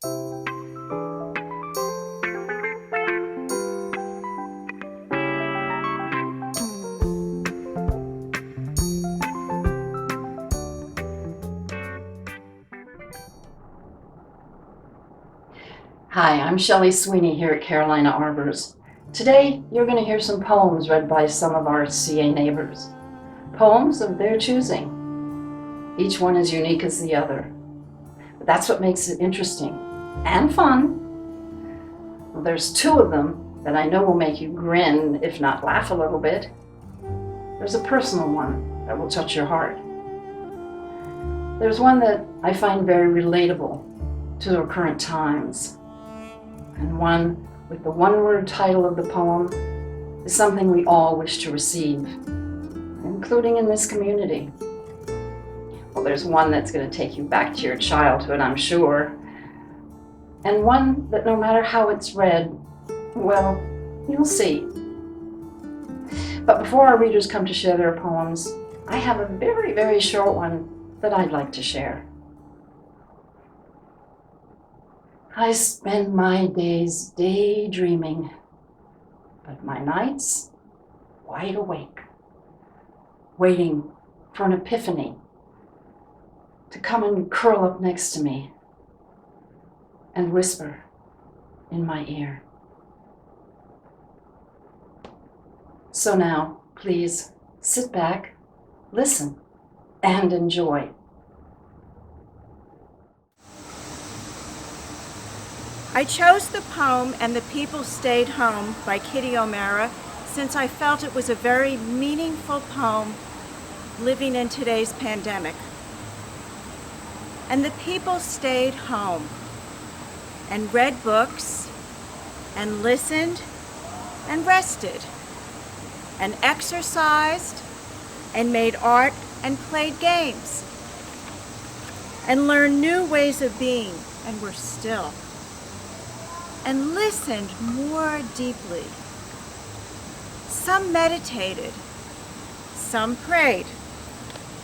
Hi, I'm Shelley Sweeney here at Carolina Arbors. Today, you're going to hear some poems read by some of our CA neighbors. Poems of their choosing. Each one is unique as the other. But that's what makes it interesting and fun. Well, there's two of them that I know will make you grin, if not laugh a little bit. There's a personal one that will touch your heart. There's one that I find very relatable to our current times. And one with the one-word title of the poem is something we all wish to receive, including in this community. Well, there's one that's going to take you back to your childhood, I'm sure, and one that no matter how it's read, well, you'll see. But before our readers come to share their poems, I have a very, very short one that I'd like to share. I spend my days daydreaming, but my nights wide awake, waiting for an epiphany to come and curl up next to me and whisper in my ear. So now, please sit back, listen, and enjoy. I chose the poem "And the People Stayed Home" by Kitty O'Mara since I felt it was a very meaningful poem living in today's pandemic. And the people stayed home and read books and listened and rested and exercised and made art and played games and learned new ways of being and were still and listened more deeply. Some meditated, some prayed,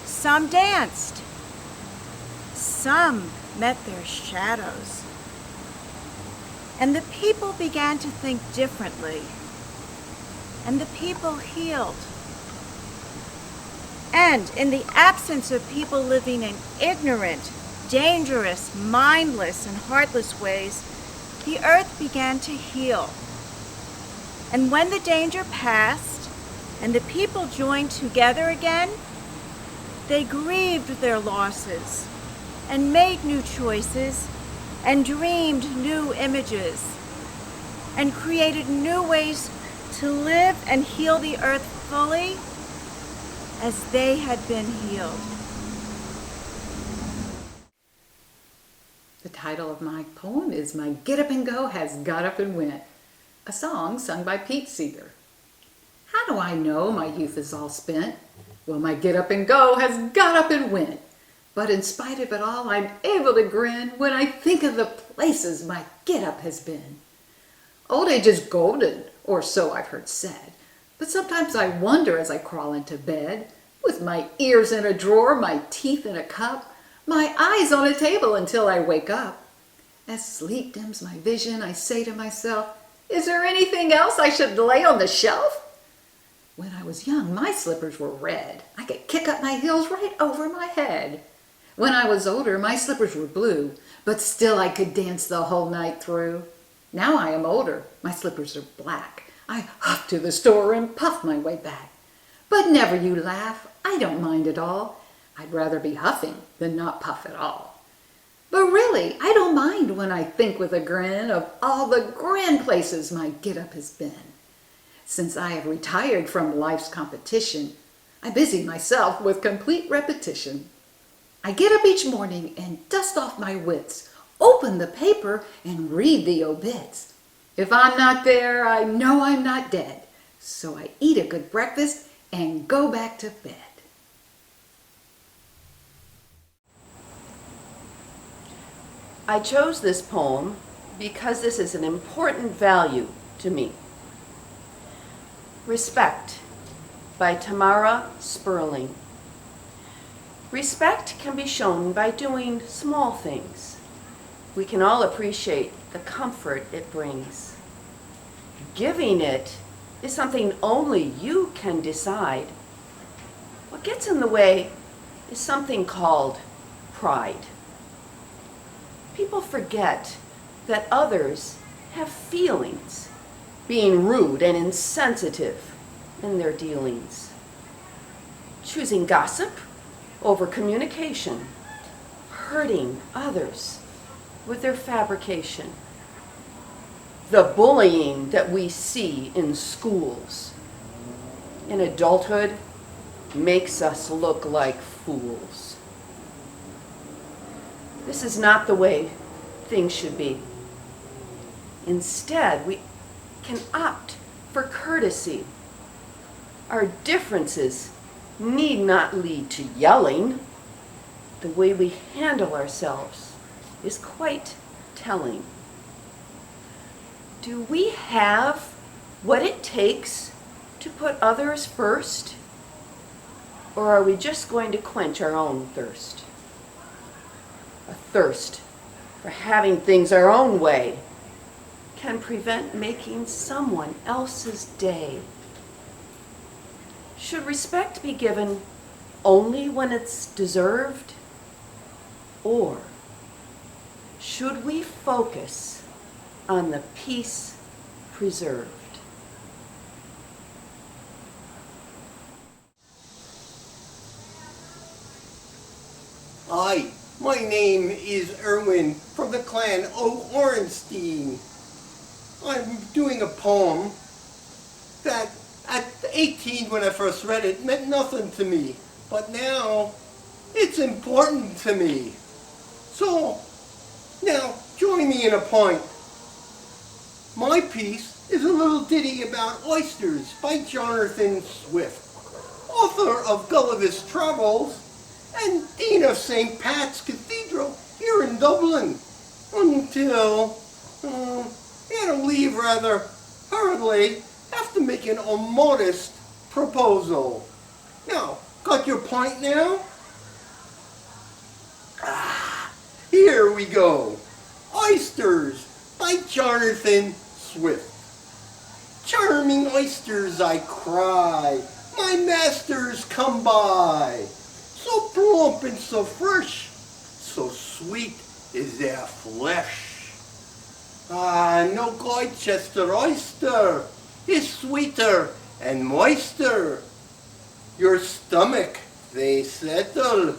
some danced, some met their shadows. And the people began to think differently, and the people healed. And in the absence of people living in ignorant, dangerous, mindless, and heartless ways, the earth began to heal. And when the danger passed and the people joined together again, they grieved their losses and made new choices and dreamed new images and created new ways to live and heal the earth fully as they had been healed. The title of my poem is My Get Up and Go Has Got Up and Went, a song sung by Pete Seeger. How do I know my youth is all spent? Well, my get up and go has got up and went. But in spite of it all, I'm able to grin when I think of the places my get up has been. Old age is golden, or so I've heard said, but sometimes I wonder as I crawl into bed, with my ears in a drawer, my teeth in a cup, my eyes on a table until I wake up. As sleep dims my vision, I say to myself, is there anything else I should lay on the shelf? When I was young, my slippers were red. I could kick up my heels right over my head. When I was older, my slippers were blue, but still I could dance the whole night through. Now I am older, my slippers are black. I huff to the store and puff my way back. But never you laugh, I don't mind at all. I'd rather be huffing than not puff at all. But really, I don't mind when I think with a grin of all the grand places my get-up has been. Since I have retired from life's competition, I busy myself with complete repetition. I get up each morning and dust off my wits, open the paper and read the obits. If I'm not there, I know I'm not dead. So I eat a good breakfast and go back to bed. I chose this poem because this is an important value to me. Respect by Tamara Sperling. Respect can be shown by doing small things. we can all appreciate the comfort it brings. Giving it is something only you can decide. What gets in the way is something called pride. People forget that others have feelings, being rude and insensitive in their dealings, choosing gossip over communication, hurting others with their fabrication. The bullying that we see in schools, in adulthood, makes us look like fools. This is not the way things should be. Instead, we can opt for courtesy. Our differences need not lead to yelling. The way we handle ourselves is quite telling. Do we have what it takes to put others first? Or are we just going to quench our own thirst? A thirst for having things our own way can prevent making someone else's day. Should respect be given only when it's deserved? Or should we focus on the peace preserved? Hi, my name is Erwin from the clan O'Orenstein. I'm doing a poem that at 18 when I first read it meant nothing to me, but now it's important to me. So now join me in a point. My piece is a little ditty about oysters by Jonathan Swift, author of Gulliver's Travels and Dean of St. Pat's Cathedral here in Dublin, until he had to leave rather hurriedly after making a modest proposal. Now, got your point now? Here we go. Oysters by Jonathan Swift. Charming oysters, I cry, my masters come by. So plump and so fresh, so sweet is their flesh. No Gloucester oyster is sweeter and moister. Your stomach they settle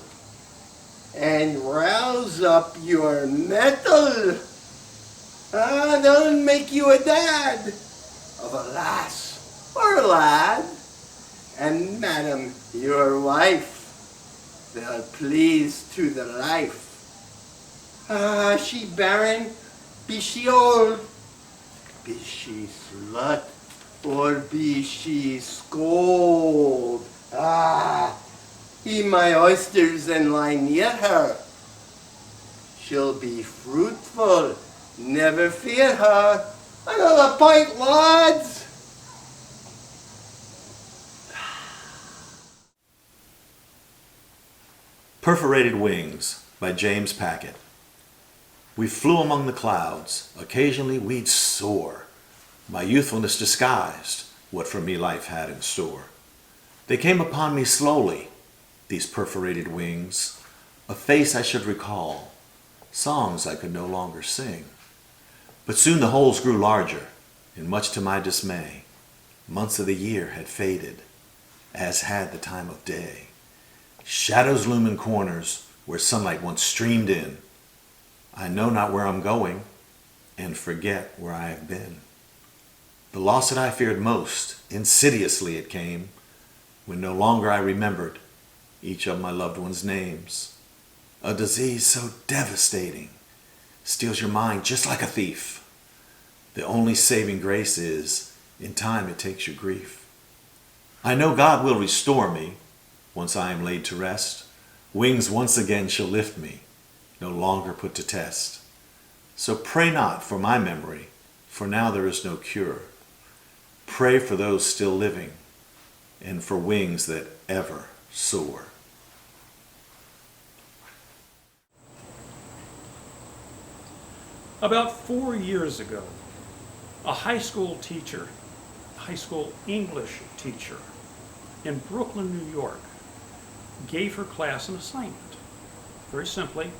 and rouse up your mettle. They'll make you a dad of a lass or a lad, and madam your wife. They'll please to the life. She barren, be she old, be she slut, or be she scold. Eat my oysters and lie near her. She'll be fruitful, never fear her. Another pint, lads. Perforated Wings by James Packet. We flew among the clouds, occasionally we'd soar. My youthfulness disguised what for me life had in store. They came upon me slowly, these perforated wings, a face I should recall, songs I could no longer sing. But soon the holes grew larger, and much to my dismay, months of the year had faded, as had the time of day. Shadows loom in corners where sunlight once streamed in. I know not where I'm going, and forget where I have been. The loss that I feared most, insidiously it came, when no longer I remembered each of my loved ones' names. A disease so devastating steals your mind just like a thief. The only saving grace is, in time it takes your grief. I know God will restore me, once I am laid to rest. Wings once again shall lift me, no longer put to test. So pray not for my memory, for now there is no cure. Pray for those still living, and for wings that ever soar. About 4 years ago, a high school English teacher in Brooklyn, New York, gave her class an assignment. Very simply,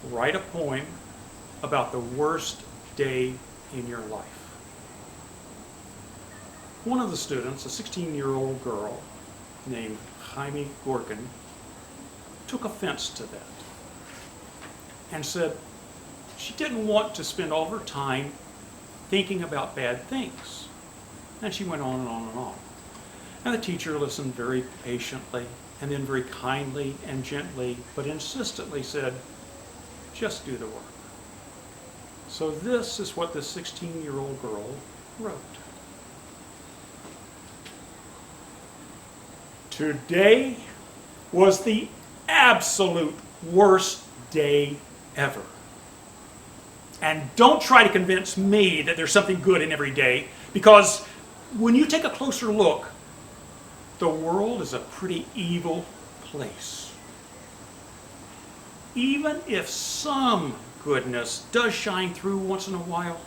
write a poem about the worst day in your life. One of the students, a 16-year-old girl named Jaime Gorkin, took offense to that and said she didn't want to spend all her time thinking about bad things. And she went on and on and on. And the teacher listened very patiently and then very kindly and gently but insistently said, just do the work. So this is what this 16-year-old girl wrote. Today was the absolute worst day ever. And don't try to convince me that there's something good in every day, because when you take a closer look, the world is a pretty evil place. Even if some goodness does shine through once in a while,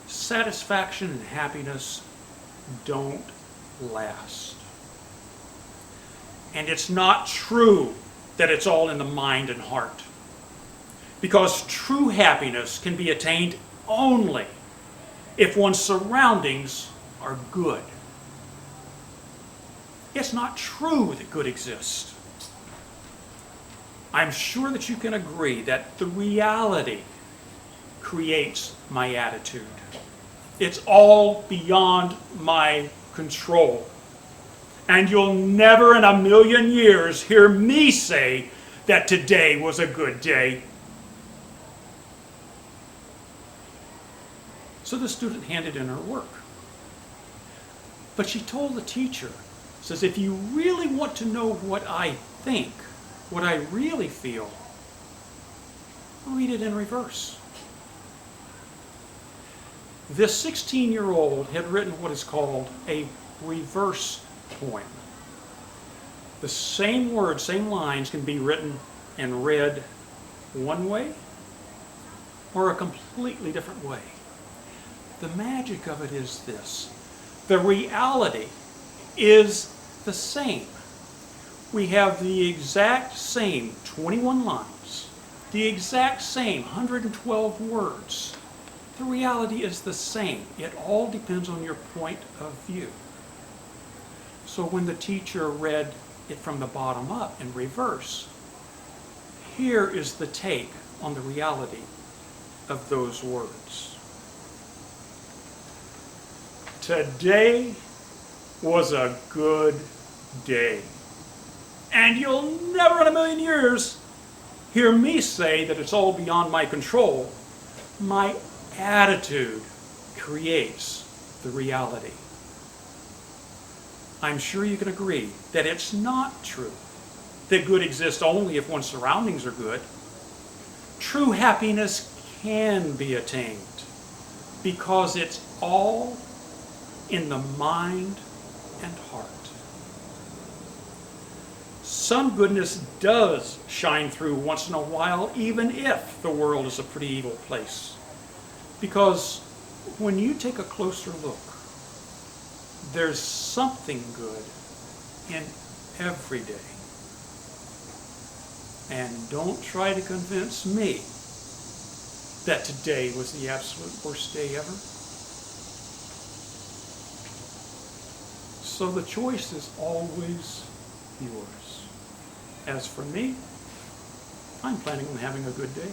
satisfaction and happiness don't last. And it's not true that it's all in the mind and heart, because true happiness can be attained only if one's surroundings are good. It's not true that good exists. I'm sure that you can agree that the reality creates my attitude. It's all beyond my control. And you'll never in a million years hear me say that today was a good day. So the student handed in her work. But she told the teacher, says, if you really want to know what I think, what I really feel, read it in reverse. This 16-year-old had written what is called a reverse poem. The same words, same lines can be written and read one way or a completely different way. The magic of it is this: the reality is the same. We have the exact same 21 lines, the exact same 112 words. The reality is the same. It all depends on your point of view. So when the teacher read it from the bottom up in reverse, here is the take on the reality of those words. Today was a good day. And you'll never in a million years hear me say that it's all beyond my control. My attitude creates the reality. I'm sure you can agree that it's not true that good exists only if one's surroundings are good. True happiness can be attained because it's all in the mind and heart. Some goodness does shine through once in a while, even if the world is a pretty evil place. Because when you take a closer look, there's something good in every day. And don't try to convince me that today was the absolute worst day ever. So the choice is always yours. As for me, I'm planning on having a good day.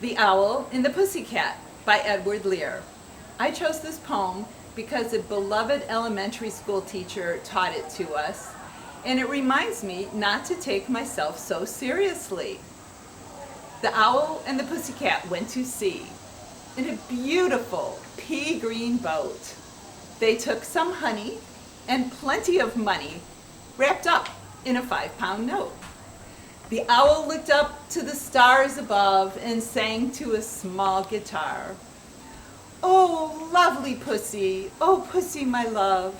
The Owl and the Pussycat by Edward Lear. I chose this poem because a beloved elementary school teacher taught it to us, and it reminds me not to take myself so seriously. The Owl and the Pussycat went to sea in a beautiful pea green boat. They took some honey and plenty of money wrapped up in a 5-pound note. The owl looked up to the stars above and sang to a small guitar. Oh, lovely pussy, oh pussy, my love,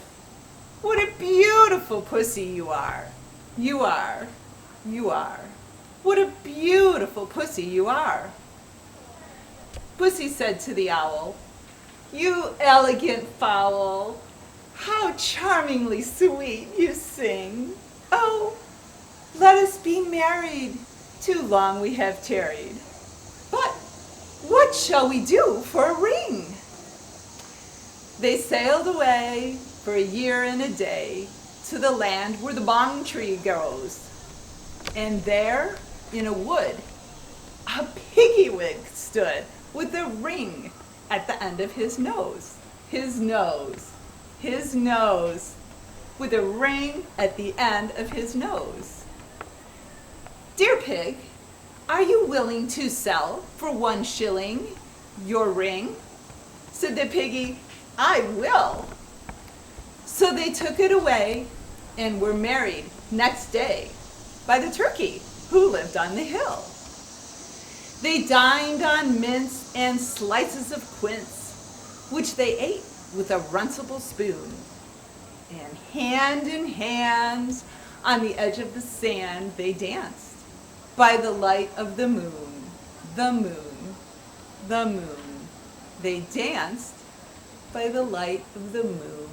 what a beautiful pussy you are. You are. you are. What a beautiful pussy you are. Pussy said to the owl, you elegant fowl, how charmingly sweet you sing. Oh, let us be married, too long we have tarried. But what shall we do for a ring? They sailed away for a year and a day to the land where the bong tree grows. And there, in a wood, a piggy-wig stood with a ring at the end of his nose. His nose. His nose. With a ring at the end of his nose. Dear pig, are you willing to sell for 1 shilling your ring? Said the piggy, I will. So they took it away and were married next day by the turkey who lived on the hill. They dined on mince and slices of quince, which they ate with a runcible spoon. And hand in hand on the edge of the sand they danced by the light of the moon, the moon, the moon. They danced by the light of the moon.